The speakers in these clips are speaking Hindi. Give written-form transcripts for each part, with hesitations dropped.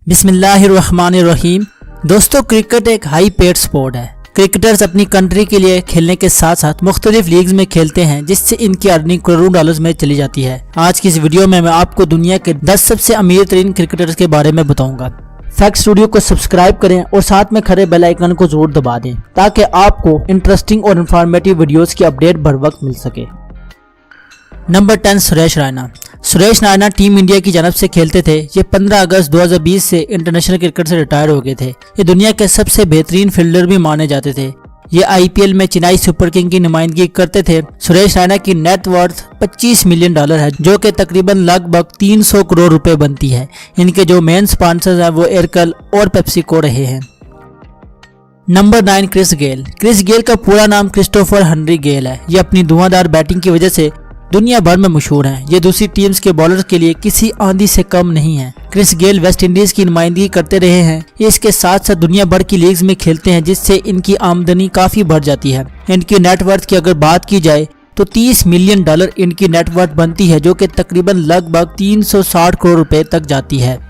बिस्मिल्लाहिर्रहमानिर्रहीम। दोस्तों, क्रिकेट एक हाई पेड स्पोर्ट है। क्रिकेटर्स अपनी कंट्री के लिए खेलने के साथ साथ मुख्तलिफ लीग्स में खेलते हैं, जिससे इनकी अर्निंग करोड़ों डॉलर्स में चली जाती है। आज की इस वीडियो में मैं आपको दुनिया के 10 सबसे अमीर तरीन क्रिकेटर्स के बारे में बताऊंगा। फैक्ट स्टूडियो को सब्सक्राइब करें और साथ में खड़े बेल आइकन को जरूर दबा दें ताकि आपको इंटरेस्टिंग और इन्फॉर्मेटिव वीडियोस की अपडेट बर वक्त मिल सके। Number 10, Suresh Raina. Suresh Raina team India की जानब से खेलते थे। ये 15 अगस्त 2020 से इंटरनेशनल क्रिकेट से रिटायर हो गए थे। ये दुनिया के सबसे बेहतरीन फील्डर भी माने जाते थे। ये IPL में चेन्नई सुपर किंग की नुमाइंदगी करते थे। सुरेश रैना की नेट वर्थ $25 मिलियन है, जो कि तकरीबन लगभग 300 करोड़ रुपए बनती है। इनके जो मेन स्पॉन्सर्स हैं वो एयरटेल और पेप्सिको रहे हैं। Number 9, Chris Gayle. Chris Gayle का पूरा नाम क्रिस्टोफर हेनरी गेल है। ये अपनी धुआंधार बैटिंग की वजह से दुनिया भर में मशहूर हैं। ये दूसरी टीम्स के बॉलर्स के लिए किसी आंधी से कम नहीं है। क्रिस गेल वेस्ट इंडीज की नुमाइंदगी करते रहे हैं। ये इसके साथ साथ दुनिया भर की लीग्स में खेलते हैं, जिससे इनकी आमदनी काफी बढ़ जाती है। इनकी नेटवर्थ की अगर बात की जाए तो $30 मिलियन इनकी नेटवर्थ बनती है, जो कि तकरीबन लगभग 360 करोड़ रुपए तक जाती है।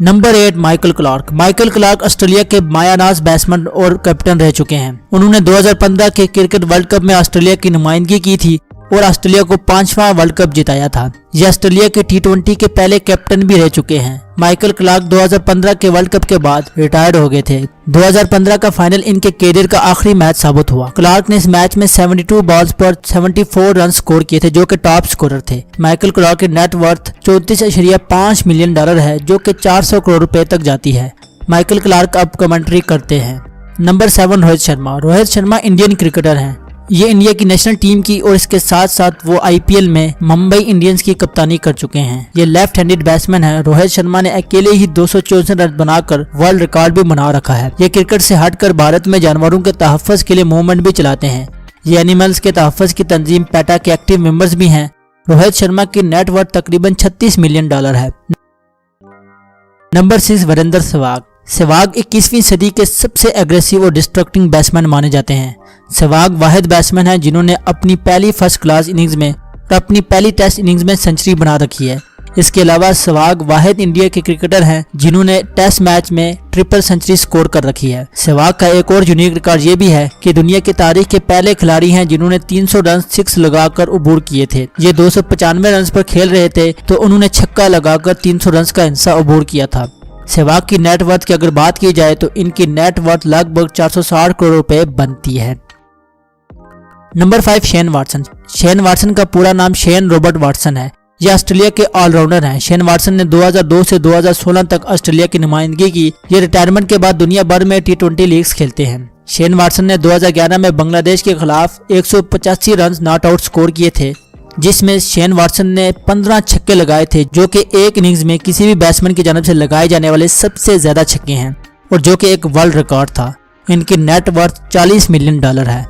Number 8, Michael Clarke. Michael Clarke Australia के मायानाज बैट्समैन और कैप्टन रह चुके हैं। उन्होंने 2015 के क्रिकेट वर्ल्ड कप में ऑस्ट्रेलिया की नुमाइंदगी की थी और ऑस्ट्रेलिया को 5वां वर्ल्ड कप जिताया था। ये ऑस्ट्रेलिया के T20 के पहले कैप्टन भी रह चुके हैं। माइकल क्लार्क 2015 के वर्ल्ड कप के बाद रिटायर्ड हो गए थे। 2015 का फाइनल इनके कैरियर का आखिरी मैच साबित हुआ। क्लार्क ने इस मैच में 72 बॉल्स पर 74 रन स्कोर किए थे, जो कि टॉप स्कोरर थे। माइकल क्लार्क की नेट वर्थ $34.5 मिलियन है, जो कि 400 करोड़ रुपए तक जाती है। माइकल क्लार्क अब कमेंट्री करते हैं। Number 7, Rohit Sharma. Rohit Sharma Indian cricketer हैं। ये इंडिया की नेशनल टीम की और इसके साथ साथ वो IPL में मुंबई इंडियंस की कप्तानी कर चुके हैं। ये लेफ्ट हैंडेड बैट्समैन है। रोहित शर्मा ने अकेले ही 264 रन बनाकर वर्ल्ड रिकॉर्ड भी बना रखा है। ये क्रिकेट से हटकर भारत में जानवरों के तहफ़्फ़ुज़ के लिए मूवमेंट भी चलाते हैं। ये एनिमल्स के तहफ़्फ़ुज़ की तंजीम पैटा के एक्टिव मेंबर्स भी हैं। रोहित शर्मा की नेट वर्थ तकरीबन $36 मिलियन है। नंबर 6, वीरेंद्र सहवाग। सहवाग 21वीं सदी के सबसे एग्रेसिव और डिस्ट्रक्टिंग बैट्समैन माने जाते हैं। सहवाग वाहिद बैट्समैन है जिन्होंने अपनी पहली फर्स्ट क्लास इनिंग्स में और अपनी पहली टेस्ट इनिंग्स में सेंचुरी बना रखी है। इसके अलावा सहवाग वाहिद इंडिया के क्रिकेटर हैं जिन्होंने टेस्ट मैच में ट्रिपल सेंचुरी स्कोर कर रखी है। सहवाग का एक और यूनिक रिकॉर्ड ये भी है कि दुनिया की तारीख के पहले खिलाड़ी हैं जिन्होंने 300 रन 6 लगाकर अबूर किए थे। ये 295 रन पर खेल रहे थे तो उन्होंने छक्का लगाकर 300 रन का हिस्सा अबूर किया था। सहवाग की नेटवर्थ की अगर बात की जाए तो इनकी नेटवर्थ लगभग 460 करोड़ रुपए बनती है। Number 5, Shane Watson. Shane Watson का पूरा नाम शेन रॉबर्ट वाटसन है। यह ऑस्ट्रेलिया के ऑलराउंडर हैं। शेन वाटसन ने 2002 से 2016 तक ऑस्ट्रेलिया की नुमाइंदगी की। ये रिटायरमेंट के बाद दुनिया भर में T20 लीग्स खेलते हैं। शेन वाटसन ने 2011 में बांग्लादेश के खिलाफ 185 रन नॉट आउट स्कोर किए थे, जिसमें शेन वाटसन ने 15 छक्के लगाए थे, जो कि एक इनिंग्स में किसी भी बैट्समैन की जानब से लगाए जाने वाले सबसे ज्यादा छक्के हैं और जो कि एक वर्ल्ड रिकॉर्ड था। इनकी नेट वर्थ $40 मिलियन है।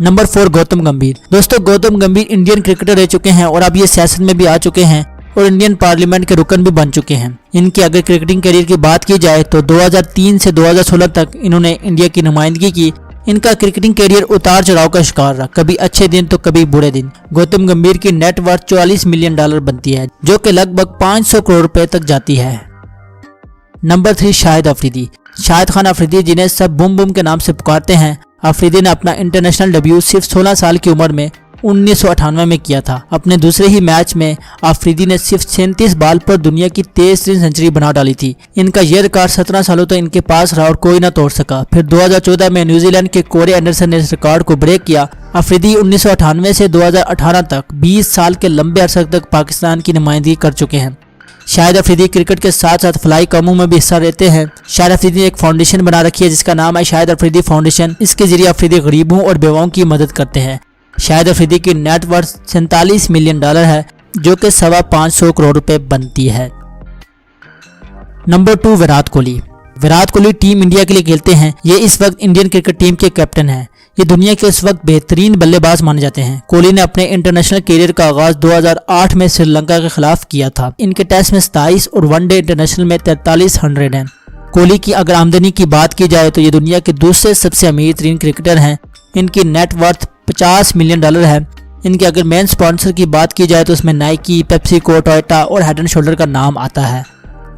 नंबर 4, गौतम गंभीर। दोस्तों, गौतम गंभीर इंडियन क्रिकेटर रह चुके हैं और अब ये सियासत में भी आ चुके हैं और इंडियन पार्लियामेंट के रुकन भी बन चुके हैं। इनकी अगर क्रिकेटिंग करियर की बात की जाए तो 2003 से 2016 तक इन्होंने इंडिया की नुमाइंदगी की। इनका क्रिकेटिंग करियर उतार चढ़ाव का शिकार रहा, कभी अच्छे दिन तो कभी बुरे दिन। गौतम गंभीर की नेट वर्थ $44 मिलियन बनती है, जो कि लगभग 500 करोड़ रुपए तक जाती है। नंबर 3, शाहिद अफरीदी। शाहिद खान अफरीदी, जिन्हें सब बूम बूम के नाम से पुकारते हैं। अफरीदी ने अपना इंटरनेशनल डेब्यू सिर्फ 16 साल की उम्र में 1998 में किया था। अपने दूसरे ही मैच में अफरीदी ने सिर्फ 37 बॉल पर दुनिया की 23वीं सेंचुरी बना डाली थी। इनका यह रिकॉर्ड 17 सालों तक इनके पास रहा और कोई ना तोड़ सका। फिर 2014 में न्यूजीलैंड के कोरे एंडरसन ने इस रिकॉर्ड को ब्रेक किया। अफरीदी 1998 से 2018 तक 20 साल के लंबे अरसे तक पाकिस्तान की नुमाइंदगी कर चुके हैं। शाहिद अफरीदी क्रिकेट के साथ साथ फलाई कामों में भी हिस्सा लेते हैं। शाहिद अफरीदी ने एक फाउंडेशन बना रखी है जिसका नाम है शाहिद अफरीदी फाउंडेशन। इसके जरिए अफरीदी गरीबों और बेवाओं की मदद करते हैं। शाहिद अफरीदी की नेट वर्थ $47 मिलियन है, जो कि 525 करोड़ रुपए बनती है। Number 2, Virat Kohli. Virat Kohli team India के लिए खेलते हैं। ये इस वक्त इंडियन क्रिकेट टीम के कैप्टन हैं। ये दुनिया के इस वक्त बेहतरीन बल्लेबाज माने जाते हैं। कोहली ने अपने इंटरनेशनल करियर का आगाज 2008 में श्रीलंका के खिलाफ किया था। इनके टेस्ट में 27 और वनडे इंटरनेशनल में 4300 हैं। कोहली की अगर आमदनी की बात की जाए तो ये दुनिया के दूसरे सबसे अमीर तरीन क्रिकेटर हैं। इनकी नेट वर्थ $50 मिलियन है। इनके अगर मेन स्पॉन्सर की बात की जाए तो उसमें नाइकी, पेप्सिको, टोयोटा और हेड एंड शोल्डर का नाम आता है।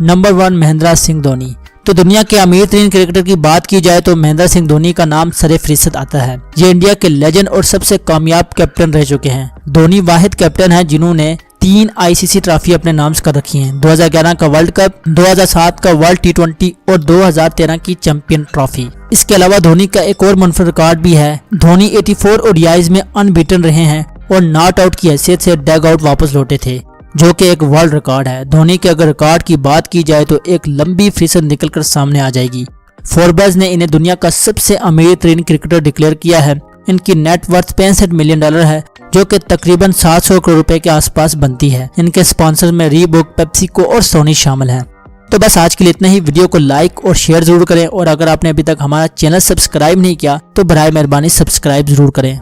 नंबर 1 महेंद्र सिंह धोनी। तो दुनिया के अमीर तरीन क्रिकेटर की बात की जाए तो महेंद्र सिंह धोनी का नाम सरे फहरिस्त आता है। ये इंडिया के लेजेंड और सबसे कामयाब कैप्टन रह चुके हैं। धोनी वाहिद कैप्टन है जिन्होंने 3 आईसीसी ट्रॉफी अपने नाम कर रखी हैं। 2011 का वर्ल्ड कप, 2007 का वर्ल्ड T20 और 2013 की चैंपियन ट्रॉफी। इसके अलावा धोनी का एक और मुनफरद रिकॉर्ड भी है। धोनी 84 ओडीआईज में अनबीटन रहे हैं और नॉट आउट की हैसियत से डग आउट वापस लौटे थे, जो कि एक वर्ल्ड रिकॉर्ड है। धोनी के अगर रिकॉर्ड की बात की जाए तो एक लंबी फीसद निकलकर सामने आ जाएगी। फोर्ब्स ने इन्हें दुनिया का सबसे अमीर तरीन क्रिकेटर डिक्लेयर किया है। इनकी नेटवर्थ $65 मिलियन है, जो कि तकरीबन 700 करोड़ रुपए के आसपास बनती है। इनके स्पॉन्सर में रीबॉक, पेप्सिको और सोनी शामिल हैं। तो बस आज के लिए इतना ही। वीडियो को लाइक और शेयर जरूर करें और अगर आपने अभी तक हमारा चैनल सब्सक्राइब नहीं किया तो बराए मेहरबानी सब्सक्राइब जरूर करें।